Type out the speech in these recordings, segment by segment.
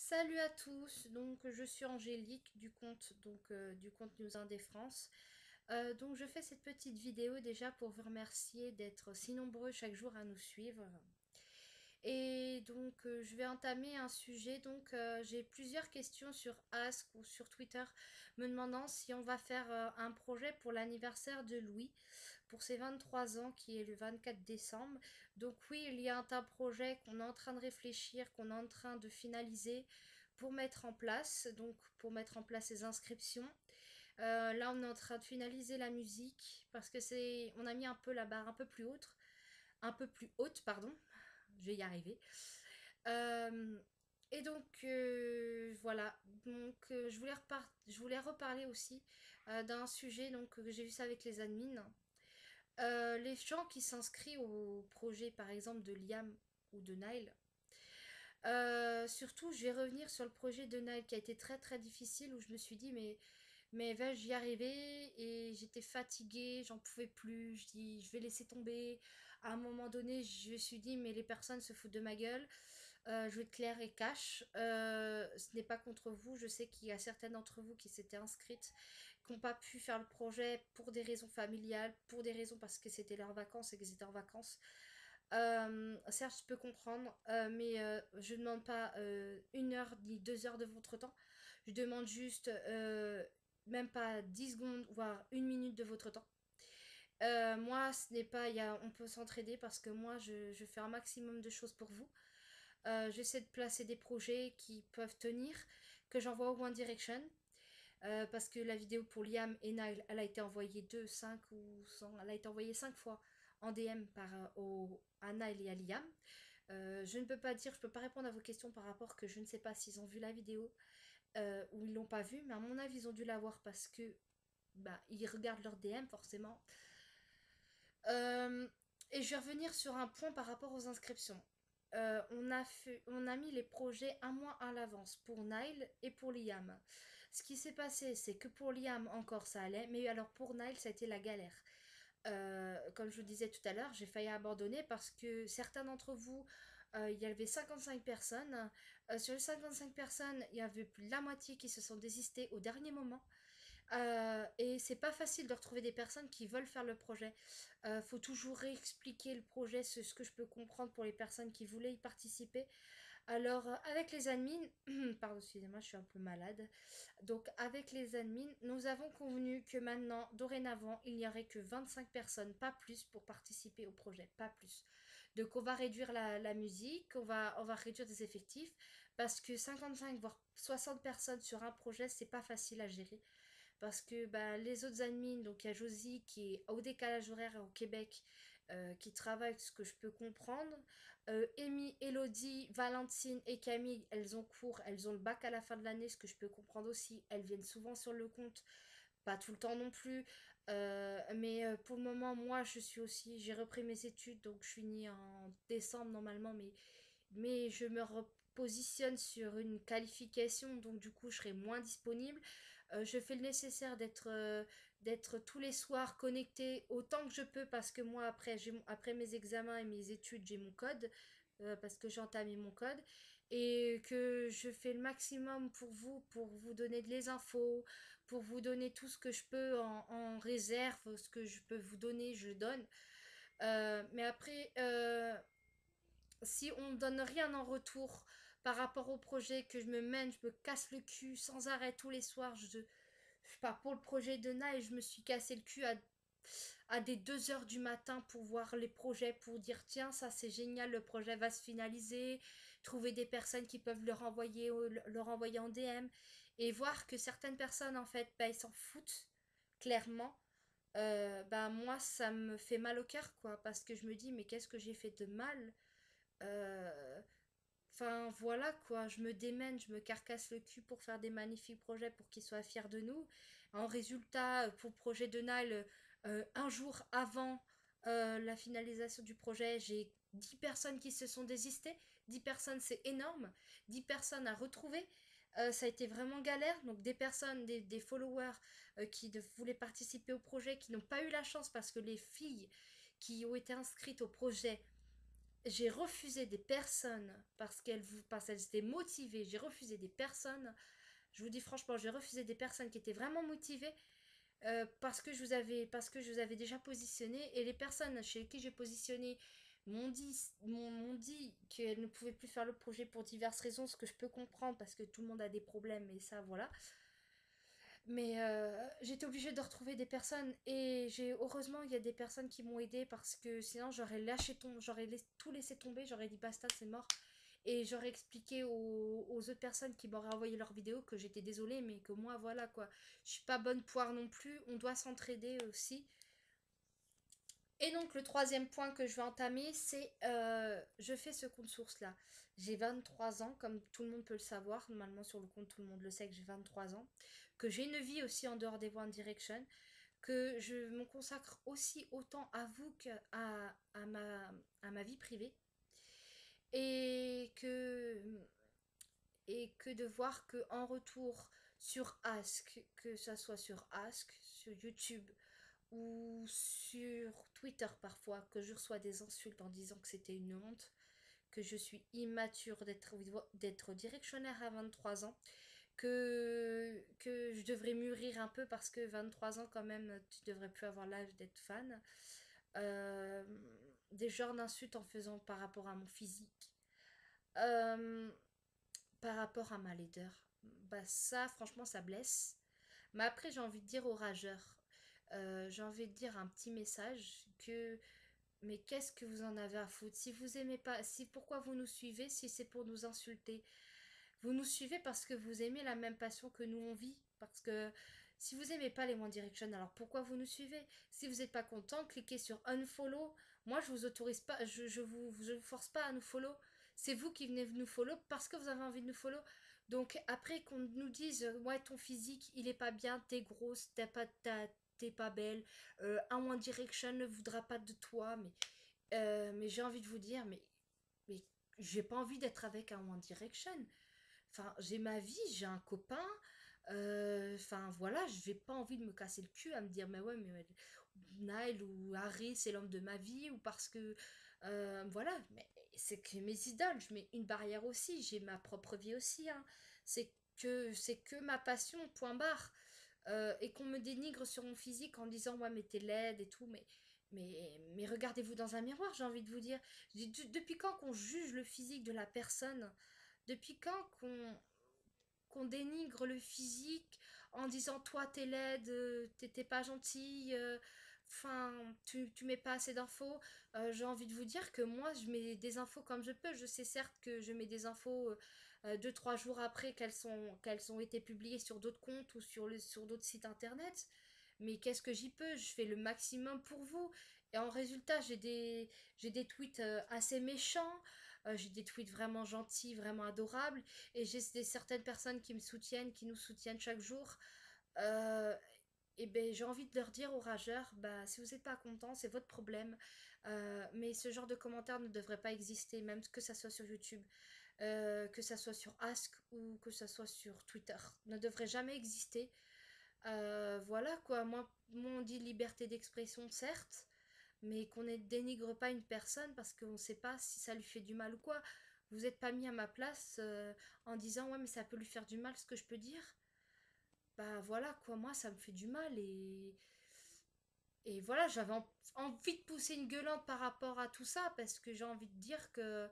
Salut à tous, donc je suis Angélique du compte du compte News Indé France. Donc je fais cette petite vidéo déjà pour vous remercier d'être si nombreux chaque jour à nous suivre. Et donc je vais entamer un sujet. J'ai plusieurs questions sur Ask ou sur Twitter me demandant si on va faire un projet pour l'anniversaire de Louis pour ses 23 ans qui est le 24 décembre. Donc oui, il y a un projet qu'on est en train de réfléchir, qu'on est en train de finaliser pour mettre en place, donc pour mettre en place les inscriptions. Là, on est en train de finaliser la musique parce que on a mis un peu la barre un peu plus haute, pardon. Je vais y arriver. Euh, voilà. Je voulais reparler aussi d'un sujet que j'ai vu ça avec les admins. Les gens qui s'inscrivent au projet, par exemple, de Liam ou de Nile. Surtout, je vais revenir sur le projet de Nile qui a été très très difficile où je me suis dit, mais vais-je y arriver? Et j'étais fatiguée, j'en pouvais plus. Je dis, je vais laisser tomber. À un moment donné, je me suis dit, mais les personnes se foutent de ma gueule. Je vais être claire et cash. Ce n'est pas contre vous. Je sais qu'il y a certaines d'entre vous qui s'étaient inscrites, qui n'ont pas pu faire le projet pour des raisons familiales, pour des raisons parce que c'était leurs vacances et qu'ils étaient en vacances. Certes, je peux comprendre, mais je ne demande pas 1 heure ni 2 heures de votre temps. Je demande juste même pas 10 secondes, voire 1 minute de votre temps. Moi, ce n'est pas, on peut s'entraider parce que moi, je fais un maximum de choses pour vous. J'essaie de placer des projets qui peuvent tenir, que j'envoie au One Direction. Parce que la vidéo pour Liam et Nile, elle a été envoyée 2, 5 ou 100, elle a été envoyée 5 fois en DM à Nile et à Liam. Je ne peux pas dire, je peux pas répondre à vos questions par rapport que je ne sais pas s'ils ont vu la vidéo ou ils l'ont pas vue, mais à mon avis ils ont dû la voir parce que bah ils regardent leur DM forcément. Euh, et je vais revenir sur un point par rapport aux inscriptions. On a mis les projets un mois à l'avance pour Nile et pour Liam. Ce qui s'est passé, c'est que pour Liam encore ça allait, mais alors pour Nile ça a été la galère. Comme je vous disais tout à l'heure, j'ai failli abandonner parce que certains d'entre vous, il y avait 55 personnes. Sur les 55 personnes, il y avait plus de la moitié qui se sont désistées au dernier moment. Et c'est pas facile de retrouver des personnes qui veulent faire le projet. Faut toujours réexpliquer le projet, ce que je peux comprendre pour les personnes qui voulaient y participer. Alors, avec les admins, pardon, excusez-moi, je suis un peu malade. Donc, avec les admins, nous avons convenu que maintenant, dorénavant, il n'y aurait que 25 personnes, pas plus, pour participer au projet, pas plus. Donc, on va réduire la musique, on va réduire des effectifs, parce que 55 voire 60 personnes sur un projet, c'est pas facile à gérer. Parce que bah, les autres admins, donc il y a Josie qui est au décalage horaire au Québec, qui travaille, ce que je peux comprendre. Amy, Elodie, Valentine et Camille, elles ont cours, elles ont le bac à la fin de l'année, ce que je peux comprendre aussi. Elles viennent souvent sur le compte, pas tout le temps non plus. Mais pour le moment, moi, j'ai repris mes études, donc je finis en décembre normalement, mais je me repositionne sur une qualification, donc du coup je serai moins disponible. Je fais le nécessaire d'être tous les soirs connectée autant que je peux parce que moi après mes examens et mes études j'ai mon code. Parce que j'ai entamé mon code et que je fais le maximum pour vous donner les infos, pour vous donner tout ce que je peux en réserve, ce que je peux vous donner, je donne. Mais après, si on ne donne rien en retour par rapport au projet que je me mène, je me casse le cul sans arrêt tous les soirs. Je sais pas, pour le projet de Naï, je me suis cassé le cul à des 2 heures du matin pour voir les projets, pour dire tiens, ça c'est génial, le projet va se finaliser, trouver des personnes qui peuvent leur envoyer en DM et voir que certaines personnes en fait, bah, ils s'en foutent clairement. Bah moi ça me fait mal au cœur quoi parce que je me dis mais qu'est-ce que j'ai fait de mal. euh, Enfin voilà quoi, je me démène, je me carcasse le cul pour faire des magnifiques projets pour qu'ils soient fiers de nous. En résultat, pour le projet de Nile, un jour avant la finalisation du projet, j'ai 10 personnes qui se sont désistées. 10 personnes, c'est énorme. 10 personnes à retrouver. Ça a été vraiment galère. Donc des personnes, des followers voulaient participer au projet, qui n'ont pas eu la chance parce que les filles qui ont été inscrites au projet j'ai refusé des personnes parce qu'elles étaient motivées. J'ai refusé des personnes. Je vous dis franchement, j'ai refusé des personnes qui étaient vraiment motivées parce que je vous avais déjà positionné et les personnes chez qui j'ai positionné m'ont dit qu'elles ne pouvaient plus faire le projet pour diverses raisons, ce que je peux comprendre parce que tout le monde a des problèmes et ça voilà. Mais j'étais obligée de retrouver des personnes et j'ai heureusement il y a des personnes qui m'ont aidé parce que sinon j'aurais tout laissé tomber, j'aurais dit basta c'est mort et j'aurais expliqué aux autres personnes qui m'auraient envoyé leurs vidéos que j'étais désolée mais que moi voilà quoi, je suis pas bonne poire non plus, on doit s'entraider aussi. Et donc le troisième point que je vais entamer, c'est je fais ce compte source là. J'ai 23 ans, comme tout le monde peut le savoir. Normalement sur le compte tout le monde le sait que j'ai 23 ans. Que j'ai une vie aussi en dehors des One Direction. Que je me consacre aussi autant à vous à ma vie privée. Et que, et que de voir que en retour sur Ask, que ça soit sur Ask, sur YouTube, ou sur Twitter parfois que je reçois des insultes en disant que c'était une honte, que je suis immature d'être directionnaire à 23 ans, que je devrais mûrir un peu parce que 23 ans quand même, tu devrais plus avoir l'âge d'être fan. Euh, des genres d'insultes en faisant par rapport à mon physique, euh, par rapport à ma laideur. Bah ça, franchement, ça blesse. Mais après, j'ai envie de dire aux rageurs, j'ai envie de dire un petit message que mais qu'est-ce que vous en avez à foutre? Si vous aimez pas, si pourquoi vous nous suivez, si c'est pour nous insulter, vous nous suivez parce que vous aimez la même passion que nous on vit. Parce que si vous aimez pas les One Direction, alors pourquoi vous nous suivez? Si vous n'êtes pas content, cliquez sur unfollow. Moi, je vous autorise pas, je vous force pas à nous follow. C'est vous qui venez nous follow parce que vous avez envie de nous follow. Donc après qu'on nous dise ouais ton physique il est pas bien, t'es grosse, t'es pas belle, un One Direction ne voudra pas de toi, mais j'ai envie de vous dire mais j'ai pas envie d'être avec un One Direction. Enfin, j'ai ma vie, j'ai un copain. Enfin, voilà, je n'ai pas envie de me casser le cul à me dire, mais ouais, mais Nile ou Harry, c'est l'homme de ma vie, ou parce que. Voilà, mais c'est que mes idoles, je mets une barrière aussi, j'ai ma propre vie aussi. Hein. C'est que ma passion, point barre. Et qu'on me dénigre sur mon physique en disant, ouais, mais t'es laide et tout, mais regardez-vous dans un miroir, j'ai envie de vous dire. Depuis quand qu'on juge le physique de la personne? Depuis quand qu'on dénigre le physique en disant toi t'es laide, t'es pas gentille, enfin tu mets pas assez d'infos. J'ai envie de vous dire que moi je mets des infos comme je peux. Je sais certes que je mets des infos 2-3 jours après qu'elles ont été publiées sur d'autres comptes ou sur d'autres sites internet. Mais qu'est-ce que j'y peux? Je fais le maximum pour vous. Et en résultat, j'ai des tweets assez méchants, j'ai des tweets vraiment gentils, vraiment adorables. Et certaines personnes qui me soutiennent, qui nous soutiennent chaque jour. Euh, et ben j'ai envie de leur dire aux rageurs, bah si vous n'êtes pas content, c'est votre problème. Mais ce genre de commentaires ne devrait pas exister, même que ça soit sur YouTube, que ça soit sur Ask ou que ça soit sur Twitter, ne devrait jamais exister. Voilà quoi, moi on dit liberté d'expression certes, mais qu'on ne dénigre pas une personne parce qu'on ne sait pas si ça lui fait du mal ou quoi. Vous n'êtes pas mis à ma place en disant ouais mais ça peut lui faire du mal ce que je peux dire. Bah voilà quoi, moi ça me fait du mal et voilà j'avais envie de pousser une gueulante par rapport à tout ça parce que j'ai envie de dire que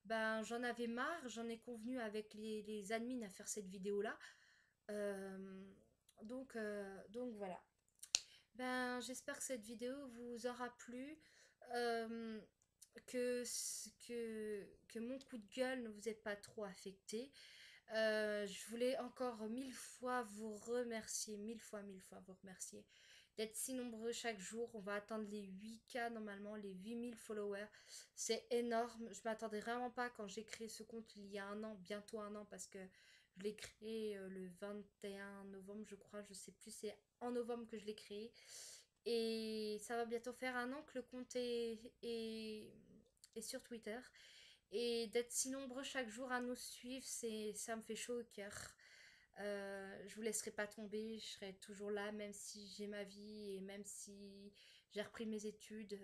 ben j'en avais marre, j'en ai convenu avec les admins à faire cette vidéo là. Euh, donc voilà. Ben, j'espère que cette vidéo vous aura plu, euh, que mon coup de gueule ne vous ait pas trop affecté. Je voulais encore mille fois vous remercier, mille fois vous remercier d'être si nombreux chaque jour. On va atteindre les 8K normalement, les 8 000 followers. C'est énorme. Je m'attendais vraiment pas quand j'ai créé ce compte il y a un an, bientôt un an, parce que je l'ai créé le 21 novembre, je crois. Je sais plus, c'est en novembre que je l'ai créé. Et ça va bientôt faire un an que le compte est sur Twitter. Et d'être si nombreux chaque jour à nous suivre, ça me fait chaud au cœur. Je vous laisserai pas tomber, je serai toujours là, même si j'ai ma vie et même si j'ai repris mes études.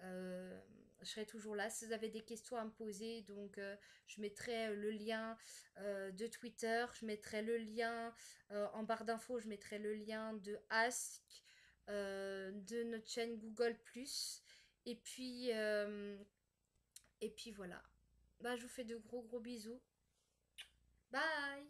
Euh, Je serai toujours là si vous avez des questions à me poser. Donc, je mettrai le lien de Twitter, je mettrai le lien en barre d'infos, je mettrai le lien de Ask, de notre chaîne Google+. Et puis, euh, et puis voilà. Bah, je vous fais de gros gros bisous. Bye!